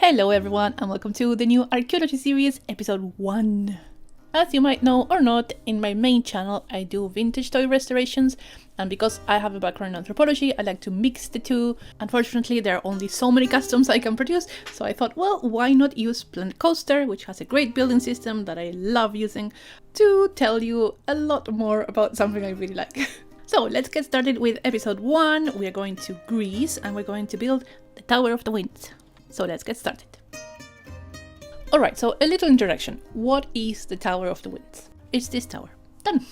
Hello everyone and welcome to the new Archaeology series, episode 1. As you might know or not, in my main channel I do vintage toy restorations, and because I have a background in anthropology, I like to mix the two. Unfortunately, there are only so many customs I can produce, so I thought, well, why not use Planet Coaster, which has a great building system that I love using, to tell you a lot more about something I really like. So let's get started with episode 1. We are going to Greece and we're going to build the Tower of the Winds. So let's get started. Alright, so a little introduction. What is the Tower of the Winds? It's this tower. Done!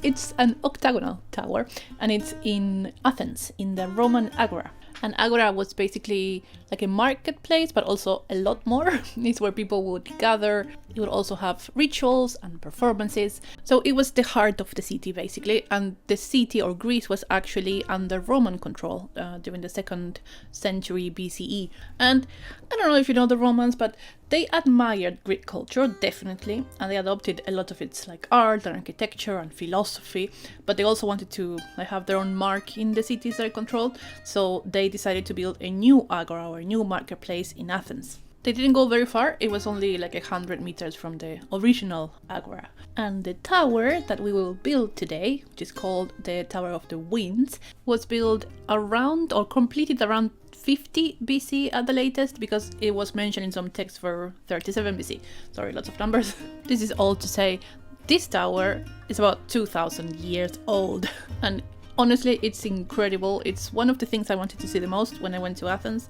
It's an octagonal tower and it's in Athens, in the Roman agora. An agora was basically like a marketplace, but also a lot more. It's where people would gather. It would also have rituals and performances. So it was the heart of the city, basically. And the city, or Greece, was actually under Roman control during the 2nd century BCE. And I don't know if you know the Romans, but they admired Greek culture, definitely. And they adopted a lot of its like art and architecture and philosophy. But they also wanted to have their own mark in the cities they controlled. So they decided to build a new agora, or a new marketplace in Athens. They didn't go very far, it was only like 100 meters from the original agora. And the tower that we will build today, which is called the Tower of the Winds, was built around, or completed around 50 BC at the latest, because it was mentioned in some text for 37 BC. Sorry, lots of numbers. This is all to say, this tower is about 2000 years old. And honestly, it's incredible. It's one of the things I wanted to see the most when I went to Athens.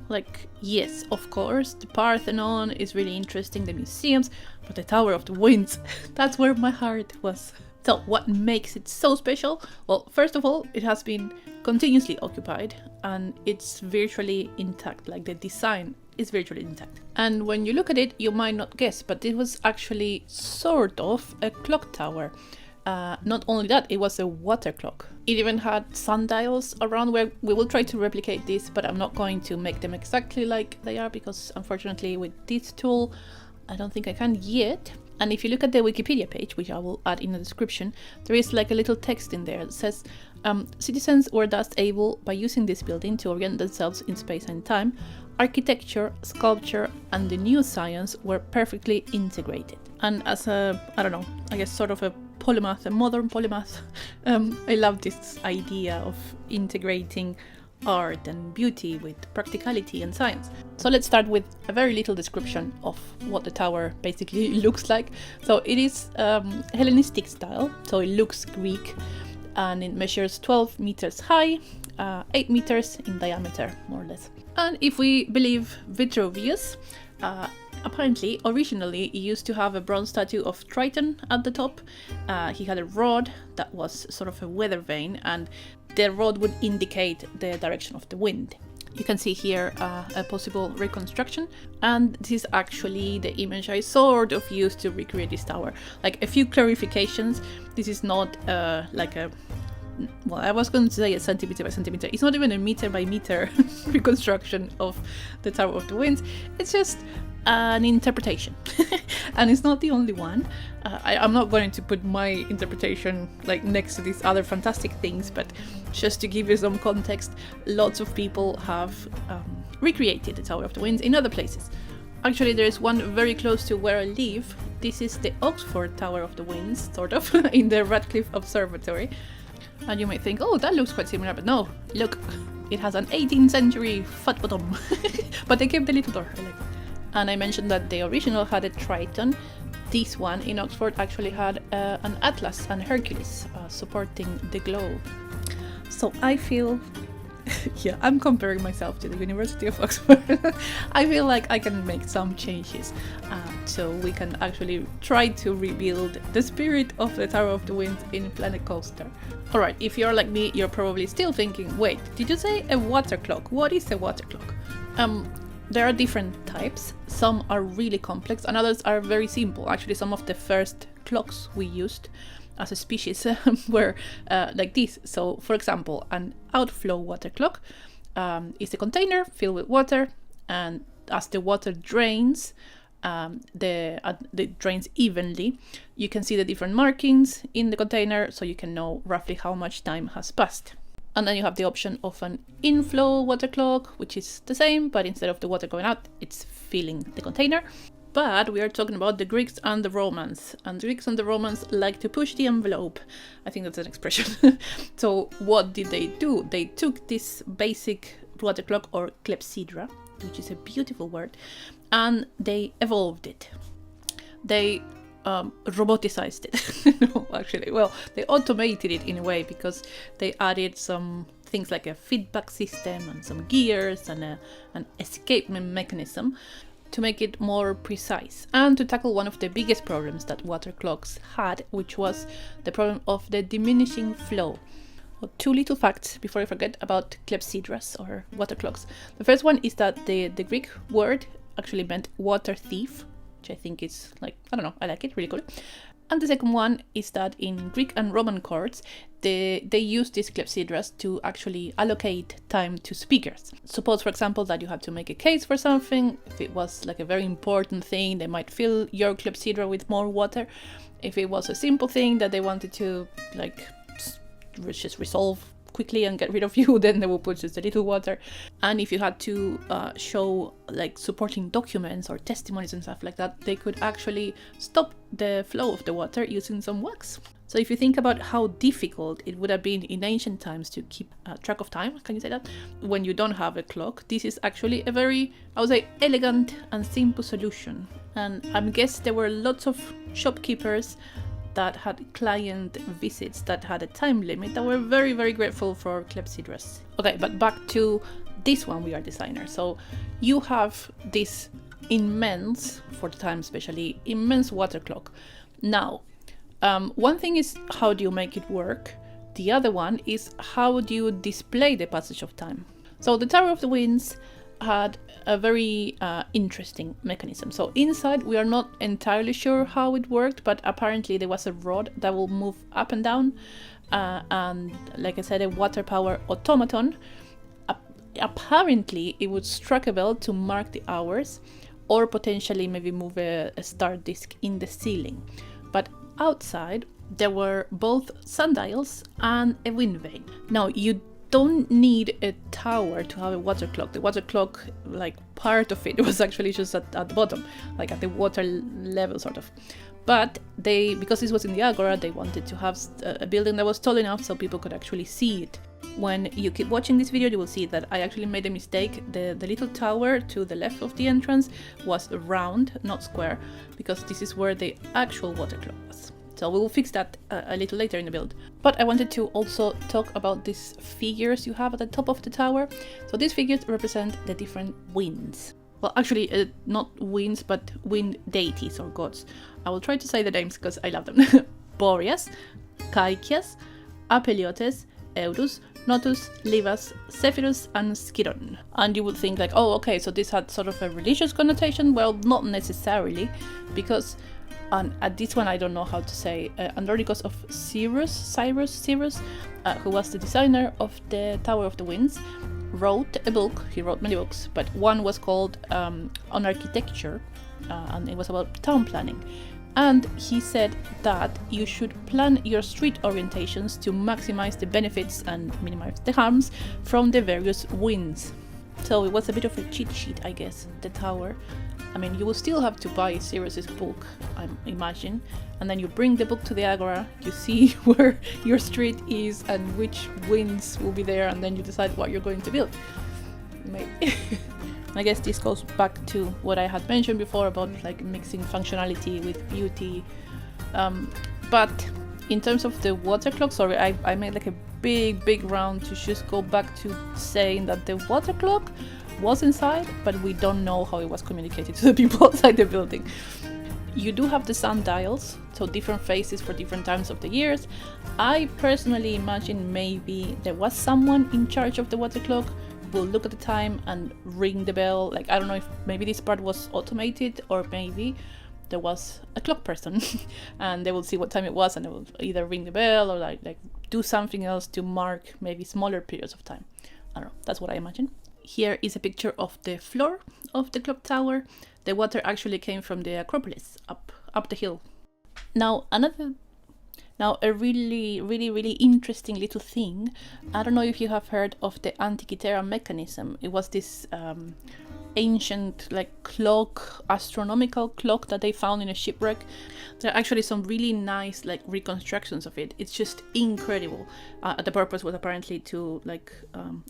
Like, yes, of course, the Parthenon is really interesting, the museums, but the Tower of the Winds, that's where my heart was. So, what makes it so special? Well, first of all, it has been continuously occupied and it's virtually intact, like the design is virtually intact. And when you look at it, you might not guess, but it was actually sort of a clock tower. Not only that, it was a water clock. It even had sundials around, where we will try to replicate this, but I'm not going to make them exactly like they are because unfortunately with this tool I don't think I can yet. And if you look at the Wikipedia page, which I will add in the description, there is like a little text in there that says citizens were thus able, by using this building, to orient themselves in space and time. Architecture, sculpture and the new science were perfectly integrated. And as a, I don't know, I guess sort of a polymath, a modern polymath, I love this idea of integrating art and beauty with practicality and science. So let's start with a very little description of what the tower basically looks like. So it is Hellenistic style, so it looks Greek, and it measures 12 meters high, 8 meters in diameter, more or less. And if we believe Vitruvius, apparently, originally, he used to have a bronze statue of Triton at the top. He had a rod that was sort of a weather vane, and the rod would indicate the direction of the wind. You can see here a possible reconstruction, and this is actually the image I sort of used to recreate this tower. Like, a few clarifications, this is not like a... Well, I was going to say a centimeter by centimeter. It's not even a meter by meter reconstruction of the Tower of the Winds. It's just an interpretation. And it's not the only one. I'm not going to put my interpretation like next to these other fantastic things, but just to give you some context, lots of people have recreated the Tower of the Winds in other places. Actually, there is one very close to where I live. This is the Oxford Tower of the Winds, sort of, in the Radcliffe Observatory. And you might think, oh, that looks quite similar, but no, look, it has an 18th century fat bottom. But they kept the little door, I like that. And I mentioned that the original had a Triton. This one in Oxford actually had an Atlas and Hercules supporting the globe. So I feel, yeah, I'm comparing myself to the University of Oxford. I feel like I can make some changes so we can actually try to rebuild the spirit of the Tower of the Winds in Planet Coaster. Alright, if you're like me, you're probably still thinking, wait, did you say a water clock? What is a water clock? There are different types. Some are really complex and others are very simple. Actually, some of the first clocks we used as a species were like this. So, for example, an outflow water clock is a container filled with water, and as the water drains, it drains evenly. You can see the different markings in the container, so you can know roughly how much time has passed. And then you have the option of an inflow water clock, which is the same, but instead of the water going out, it's filling the container. But we are talking about the Greeks and the Romans. And the Greeks and the Romans like to push the envelope. I think that's an expression. So what did they do? They took this basic water clock, or clepsydra, which is a beautiful word, and they evolved it. They roboticized it. No, actually, well, they automated it in a way, because they added some things like a feedback system and some gears and an escapement mechanism to make it more precise and to tackle one of the biggest problems that water clocks had, which was the problem of the diminishing flow. Well, 2 little facts before I forget about clepsydras or water clocks. The first one is that the Greek word actually meant water thief, which I think is like, I don't know, I like it, really cool. And the second one is that in Greek and Roman courts, they used these clepsydras to actually allocate time to speakers. Suppose, for example, that you had to make a case for something. If it was like a very important thing, they might fill your clepsydra with more water. If it was a simple thing that they wanted to like just resolve quickly and get rid of you, then they will put just a little water. And if you had to show like supporting documents or testimonies and stuff like that, they could actually stop the flow of the water using some wax. So if you think about how difficult it would have been in ancient times to keep track of time, can you say that? When you don't have a clock, this is actually a very, I would say, elegant and simple solution. And I guess there were lots of shopkeepers that had client visits that had a time limit that were very, very grateful for clepsydras. Okay, but back to this one, we are designers. So you have this immense, for the time especially, immense water clock. Now, one thing is how do you make it work? The other one is how do you display the passage of time? So the Tower of the Winds had a very interesting mechanism. So inside we are not entirely sure how it worked, but apparently there was a rod that will move up and down, and like I said, a water power automaton. Apparently it would strike a bell to mark the hours, or potentially maybe move a star disc in the ceiling. But outside there were both sundials and a wind vane. Now you don't need a tower to have a water clock. The water clock, like part of it was actually just at the bottom, like at the water level sort of. But they, because this was in the agora, they wanted to have a building that was tall enough so people could actually see it. When you keep watching this video, you will see that I actually made a mistake. The little tower to the left of the entrance was round, not square, because this is where the actual water clock was. So we will fix that a little later in the build. But I wanted to also talk about these figures you have at the top of the tower. So these figures represent the different winds. Well, actually, not winds, but wind deities or gods. I will try to say the names because I love them. Boreas, Kaikias, Apeliotes, Eurus, Notus, Livas, Zephyrus, and Skiron. And you would think like, oh, okay, so this had sort of a religious connotation. Well, not necessarily, because at this one I don't know how to say, Andronicus of Cyrus, who was the designer of the Tower of the Winds, wrote a book. He wrote many books, but one was called On Architecture, and it was about town planning. And he said that you should plan your street orientations to maximize the benefits and minimize the harms from the various winds. So it was a bit of a cheat sheet, I guess, the tower. I mean, you will still have to buy Cyrus's book, I imagine, and then you bring the book to the agora, you see where your street is and which winds will be there, and then you decide what you're going to build. Maybe. I guess this goes back to what I had mentioned before about like mixing functionality with beauty. But in terms of the water clock, sorry, I made like a big round to just go back to saying that the water clock was inside, but we don't know how it was communicated to the people outside the building. You do have the sundials, so different phases for different times of the years. I personally imagine maybe there was someone in charge of the water clock who will look at the time and ring the bell. Like, I don't know if maybe this part was automated, or maybe there was a clock person and they will see what time it was and they will either ring the bell or like do something else to mark maybe smaller periods of time. I don't know, that's what I imagine. Here is a picture of the floor of the clock tower. The water actually came from the Acropolis up the hill. Now Now, a really interesting little thing. I don't know if you have heard of the Antikythera mechanism. It was this ancient clock, astronomical clock that they found in a shipwreck. There are actually some really nice reconstructions of it. It's just incredible. The purpose was apparently to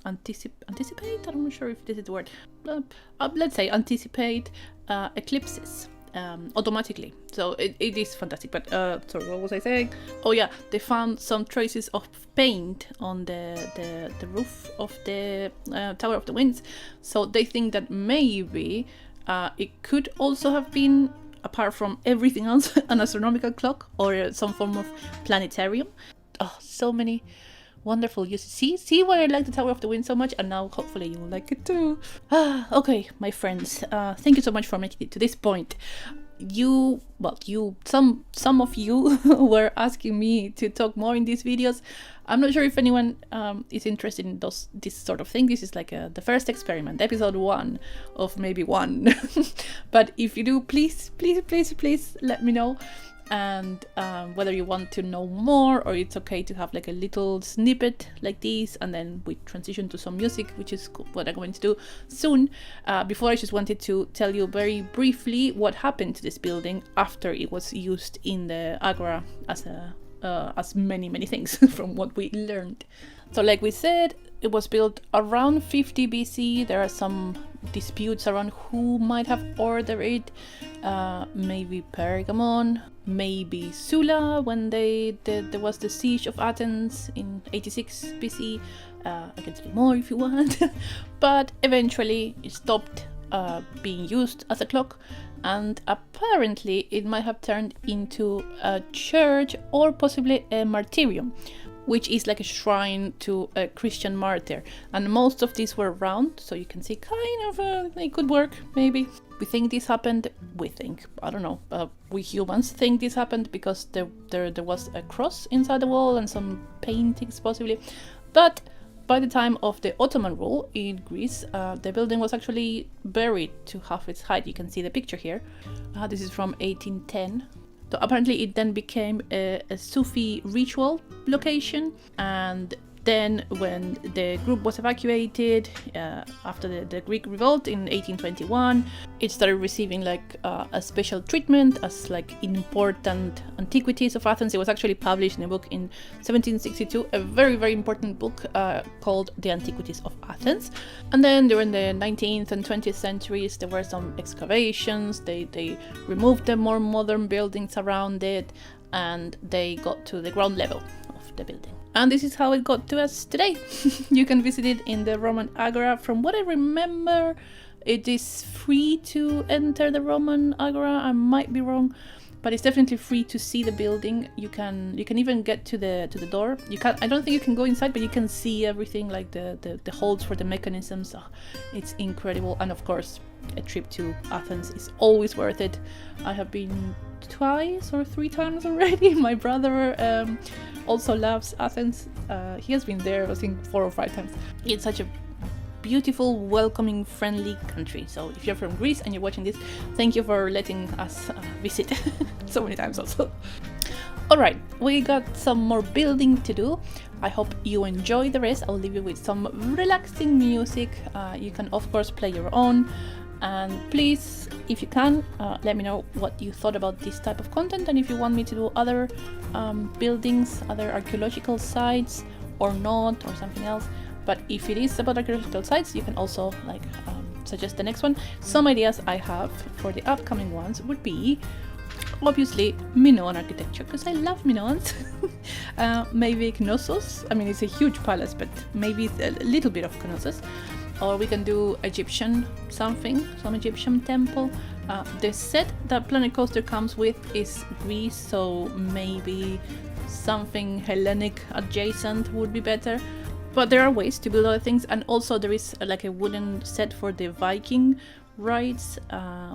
anticipate. I'm not sure if this is the word. Let's say anticipate eclipses. Automatically. So it is fantastic. But sorry, what was I saying? Oh yeah, they found some traces of paint on the roof of the Tower of the Winds. So they think that maybe it could also have been, apart from everything else, an astronomical clock or some form of planetarium. Oh, so many wonderful uses. See why I like the Tower of the Wind so much, and now hopefully you will like it too. Okay, my friends, thank you so much for making it to this point. Some of you were asking me to talk more in these videos. I'm not sure if anyone is interested in this sort of thing. This is the first experiment, episode 1 of maybe 1. But if you do, please let me know. And whether you want to know more, or it's okay to have a little snippet like this, and then we transition to some music, which is what I'm going to do soon. Before, I just wanted to tell you very briefly what happened to this building after it was used in the agora as many things from what we learned. So like we said, it was built around 50 BC. There are some disputes around who might have ordered it. Maybe Pergamon, maybe Sulla when there was the siege of Athens in 86 BC. I can say more if you want. But eventually it stopped being used as a clock, and apparently it might have turned into a church or possibly a martyrium, which is like a shrine to a Christian martyr. And most of these were round, so you can see kind of they could work, maybe. We think this happened, I don't know, we humans think this happened because there was a cross inside the wall and some paintings possibly. But by the time of the Ottoman rule in Greece, the building was actually buried to half its height. You can see the picture here. This is from 1810. So apparently it then became a Sufi ritual location, and then when the group was evacuated after the Greek revolt in 1821, it started receiving a special treatment as important antiquities of Athens. It was actually published in a book in 1762, a very important book called The Antiquities of Athens. And then during the 19th and 20th centuries, there were some excavations. They removed the more modern buildings around it, and they got to the ground level of the building. And this is how it got to us today. You can visit it in the Roman Agora. From what I remember, it is free to enter the Roman Agora. I might be wrong, but it's definitely free to see the building. You can even get to the door. I don't think you can go inside, but you can see everything, like the holes for the mechanisms. Oh, it's incredible. And of course, a trip to Athens is always worth it. I have been 2 or 3 times already. My brother also loves Athens. He has been there, I think, 4 or 5 times. It's such a beautiful, welcoming, friendly country. So if you're from Greece and you're watching this, thank you for letting us visit so many times also. Alright, we got some more building to do. I hope you enjoy the rest. I'll leave you with some relaxing music. You can of course play your own. And please, if you can, let me know what you thought about this type of content, and if you want me to do other buildings, other archaeological sites or not, or something else. But if it is about archaeological sites, you can also suggest the next one. Some ideas I have for the upcoming ones would be obviously Minoan architecture, because I love Minoans. Maybe Knossos. I mean, it's a huge palace, but maybe a little bit of Knossos. Or we can do Egyptian some Egyptian temple. The set that Planet Coaster comes with is Greece, so maybe something Hellenic adjacent would be better. But there are ways to build other things, and also there is a wooden set for the Viking rides.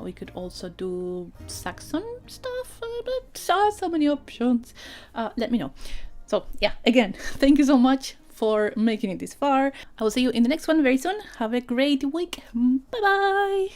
We could also do Saxon stuff, but so many options. Let me know. So yeah, again, thank you so much for making it this far. I will see you in the next one very soon. Have a great week. Bye bye.